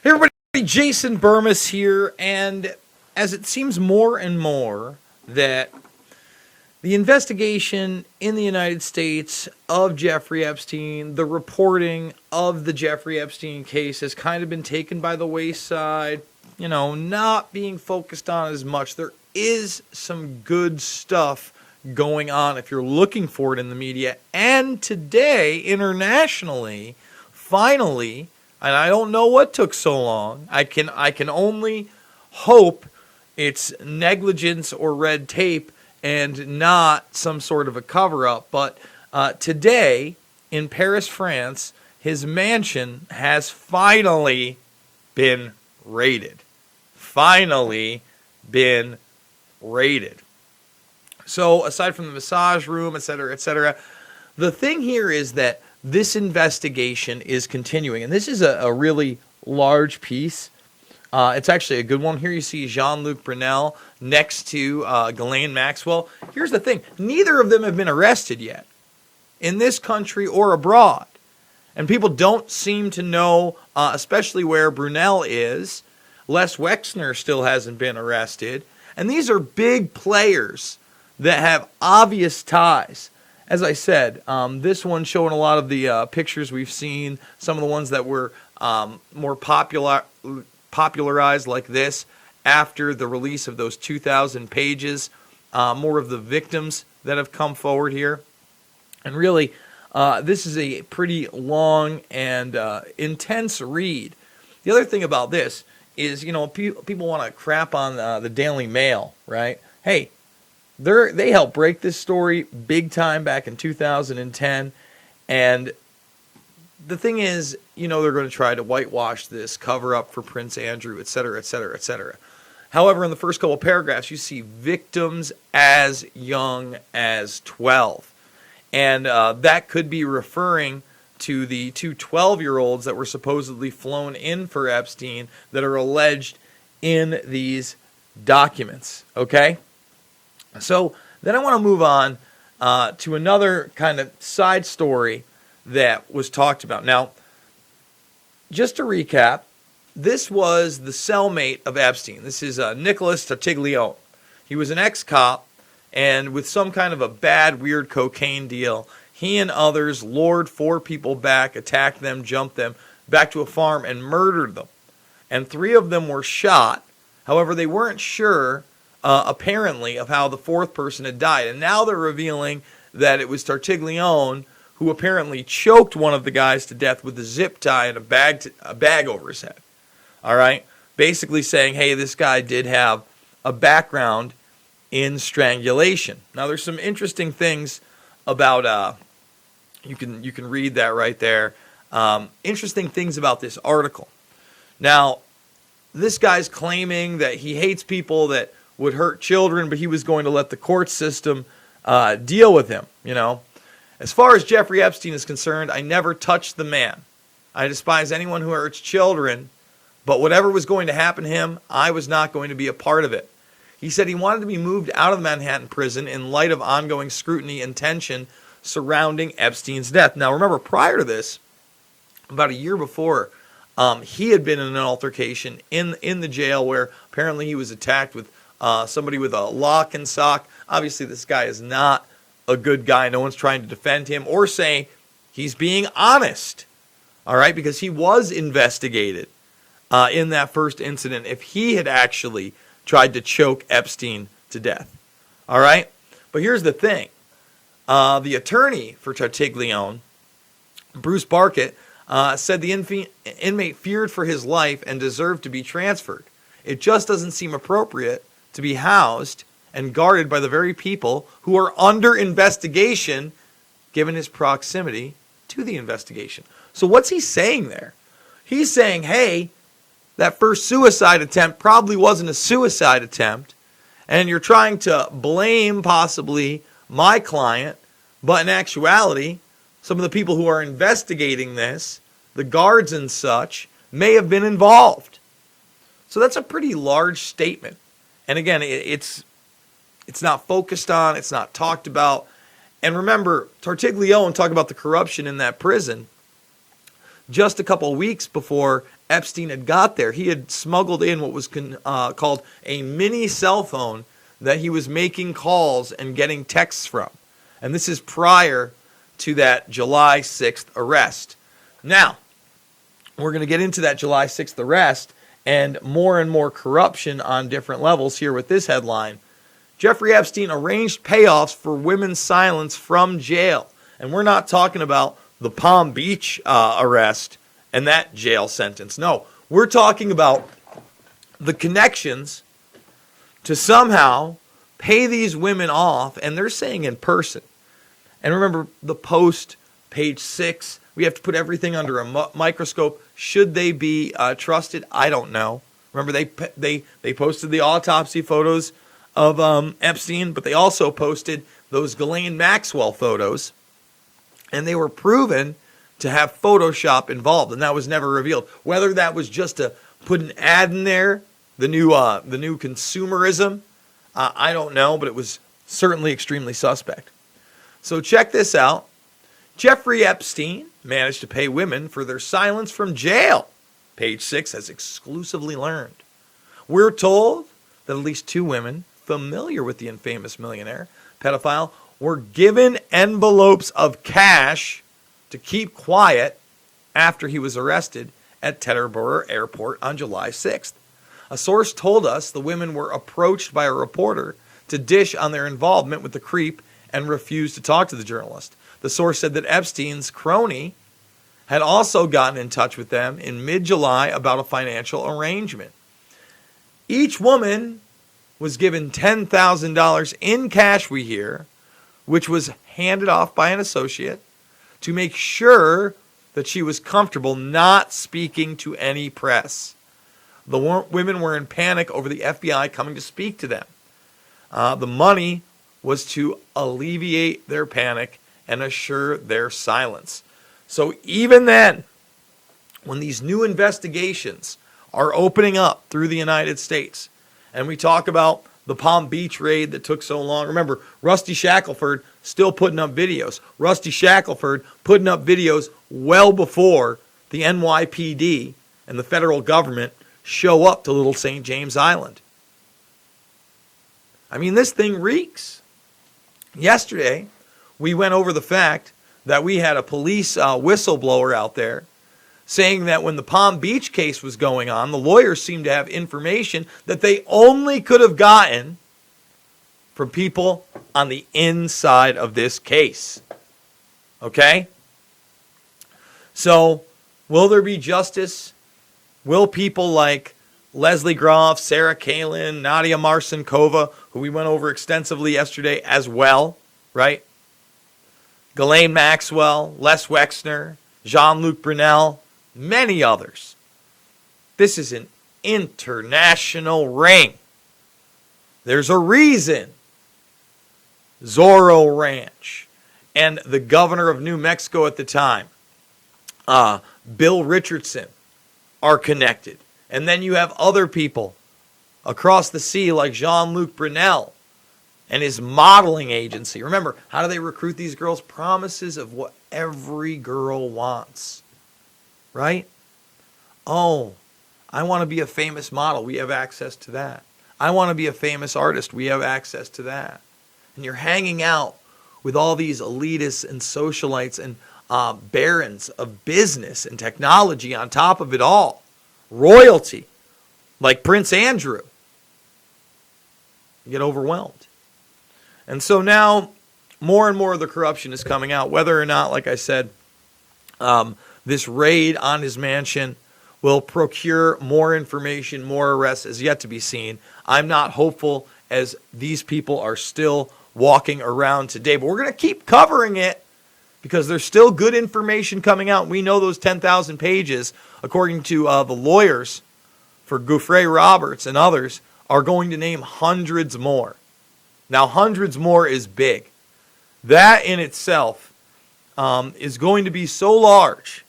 Hey everybody, Jason Burmis here, and as it seems more and more that the investigation in the United States of Jeffrey Epstein, the reporting of the Jeffrey Epstein case has kind of been taken by the wayside, not being focused on as much. There is some good stuff going on if you're looking for it in the media, and today, internationally, finally, and I don't know what took so long. I can only hope it's negligence or red tape and not some sort of a cover-up. But today, in Paris, France, his mansion has finally been raided. Finally been raided. So aside from the massage room, et cetera, the thing here is that this investigation is continuing, and this is a really large piece. It's actually a good one. Here you see Jean-Luc Brunel next to Ghislaine Maxwell. Here's the thing. Neither of them have been arrested yet in this country or abroad. And people don't seem to know, especially where Brunel is. Les Wexner still hasn't been arrested. And these are big players that have obvious ties. As I said, this one showing a lot of the pictures we've seen, some of the ones that were more popularized like this after the release of those 2,000 pages, more of the victims that have come forward here. And really, this is a pretty long and intense read. The other thing about this is, people want to crap on the Daily Mail, right? Hey, they helped break this story big time back in 2010, and the thing is, they're going to try to whitewash this, cover up for Prince Andrew, et cetera, et cetera, et cetera. However, in the first couple of paragraphs, you see victims as young as 12, and that could be referring to the two 12-year-olds that were supposedly flown in for Epstein that are alleged in these documents, okay? So then I want to move on to another kind of side story that was talked about. Now, just to recap, this was the cellmate of Epstein. This is Nicholas Tartaglione. He was an ex-cop, and with some kind of a bad, weird cocaine deal, he and others lured 4 people back, attacked them, jumped them, back to a farm, and murdered them. And 3 of them were shot. However, they weren't sure apparently, of how the 4th person had died. And now they're revealing that it was Tartaglione who apparently choked one of the guys to death with a zip tie and a bag over his head. All right? Basically saying, hey, this guy did have a background in strangulation. Now, there's some interesting things about, you can read that right there. Interesting things about this article. Now, this guy's claiming that he hates people that would hurt children, but he was going to let the court system deal with him, As far as Jeffrey Epstein is concerned, I never touched the man. I despise anyone who hurts children, but whatever was going to happen to him, I was not going to be a part of it. He said he wanted to be moved out of the Manhattan prison in light of ongoing scrutiny and tension surrounding Epstein's death. Now, remember, prior to this, about a year before, he had been in an altercation in the jail where apparently he was attacked with somebody with a lock and sock. Obviously, this guy is not a good guy. No one's trying to defend him or say he's being honest, all right, because he was investigated in that first incident if he had actually tried to choke Epstein to death, all right? But here's the thing. The attorney for Tartaglione, Bruce Barkett, said the inmate feared for his life and deserved to be transferred. It just doesn't seem appropriate to be housed and guarded by the very people who are under investigation, given his proximity to the investigation. So what's he saying there? He's saying, hey, that first suicide attempt probably wasn't a suicide attempt, and you're trying to blame possibly my client, but in actuality, some of the people who are investigating this, the guards and such, may have been involved. So that's a pretty large statement. And again, it's not focused on, it's not talked about. And remember, Tartaglione talked about the corruption in that prison. just a couple of weeks before Epstein had got there, he had smuggled in what was called a mini cell phone that he was making calls and getting texts from. And this is prior to that July 6th arrest. Now, we're going to get into that July 6th arrest and more corruption on different levels here with this headline. Jeffrey Epstein arranged payoffs for women's silence from jail. And we're not talking about the Palm Beach arrest and that jail sentence. No, we're talking about the connections to somehow pay these women off, and they're saying in person. And remember, the Post, page 6, we have to put everything under a microscope. Should they be trusted? I don't know. Remember, they posted the autopsy photos of Epstein, but they also posted those Ghislaine Maxwell photos, and they were proven to have Photoshop involved, and that was never revealed. Whether that was just to put an ad in there, the new consumerism, I don't know, but it was certainly extremely suspect. So check this out. Jeffrey Epstein managed to pay women for their silence from jail, page 6 has exclusively learned. We're told that at least 2 women familiar with the infamous millionaire pedophile were given envelopes of cash to keep quiet after he was arrested at Teterboro Airport on July 6th. A source told us the women were approached by a reporter to dish on their involvement with the creep and refused to talk to the journalist. The source said that Epstein's crony had also gotten in touch with them in mid-July about a financial arrangement. Each woman was given $10,000 in cash, we hear, which was handed off by an associate to make sure that she was comfortable not speaking to any press. The women were in panic over the FBI coming to speak to them. The money was to alleviate their panic and assure their silence. So even then, when these new investigations are opening up through the United States, and we talk about the Palm Beach raid that took so long. Remember, Rusty Shackelford still putting up videos. Rusty Shackelford putting up videos well before the NYPD and the federal government show up to Little St. James Island. I mean, this thing reeks. Yesterday, we went over the fact that we had a police whistleblower out there saying that when the Palm Beach case was going on, the lawyers seemed to have information that they only could have gotten from people on the inside of this case. Okay? So, will there be justice? Will people like Leslie Groff, Sarah Kalin, Nadia Marcinkova, who we went over extensively yesterday as well, right? Ghislaine Maxwell, Les Wexner, Jean-Luc Brunel, many others. This is an international ring. There's a reason Zorro Ranch and the governor of New Mexico at the time, Bill Richardson, are connected. And then you have other people across the sea like Jean-Luc Brunel and his modeling agency. Remember, how do they recruit these girls? Promises of what every girl wants. Right? Oh, I want to be a famous model. We have access to that. I want to be a famous artist. We have access to that. And you're hanging out with all these elitists and socialites and barons of business and technology on top of it all. Royalty, like Prince Andrew. You get overwhelmed. And so now more and more of the corruption is coming out, whether or not, like I said, this raid on his mansion will procure more information, more arrests is yet to be seen. I'm not hopeful as these people are still walking around today, but we're going to keep covering it because there's still good information coming out. We know those 10,000 pages, according to the lawyers for Gouffre Roberts and others, are going to name hundreds more. Now, hundreds more is big. That in itself is going to be so large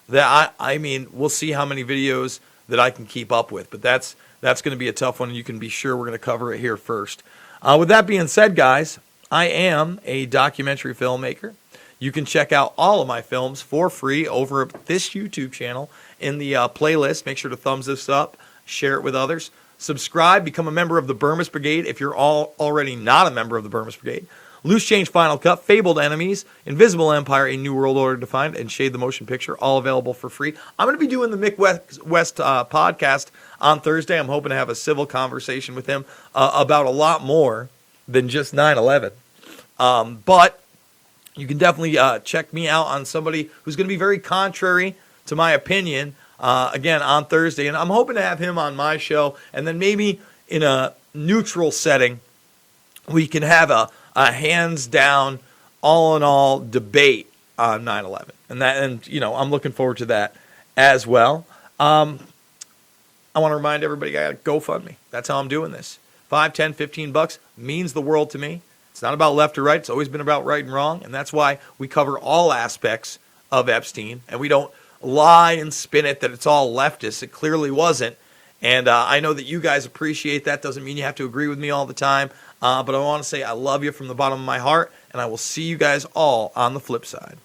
that I mean, we'll see how many videos that I can keep up with. But that's going to be a tough one, and you can be sure we're going to cover it here first. With that being said, guys, I am a documentary filmmaker. You can check out all of my films for free over at this YouTube channel in the playlist. Make sure to thumbs this up, share it with others. Subscribe, become a member of the Burmese Brigade if you're already not a member of the Burmese Brigade. Loose Change Final Cut, Fabled Enemies, Invisible Empire, A New World Order Defined, and Shade the Motion Picture, all available for free. I'm going to be doing the Mick West podcast on Thursday. I'm hoping to have a civil conversation with him about a lot more than just 9/11. But you can definitely check me out on somebody who's going to be very contrary to my opinion, again, on Thursday. And I'm hoping to have him on my show, and then maybe in a neutral setting, we can have a hands-down, all-in-all debate on 9/11. And I'm looking forward to that as well. I want to remind everybody, I got GoFundMe. That's how I'm doing this. $5, $10, $15 means the world to me. It's not about left or right. It's always been about right and wrong. And that's why we cover all aspects of Epstein. And we don't lie and spin it that it's all leftist. It clearly wasn't. And I know that you guys appreciate that. Doesn't mean you have to agree with me all the time. But I want to say I love you from the bottom of my heart. And I will see you guys all on the flip side.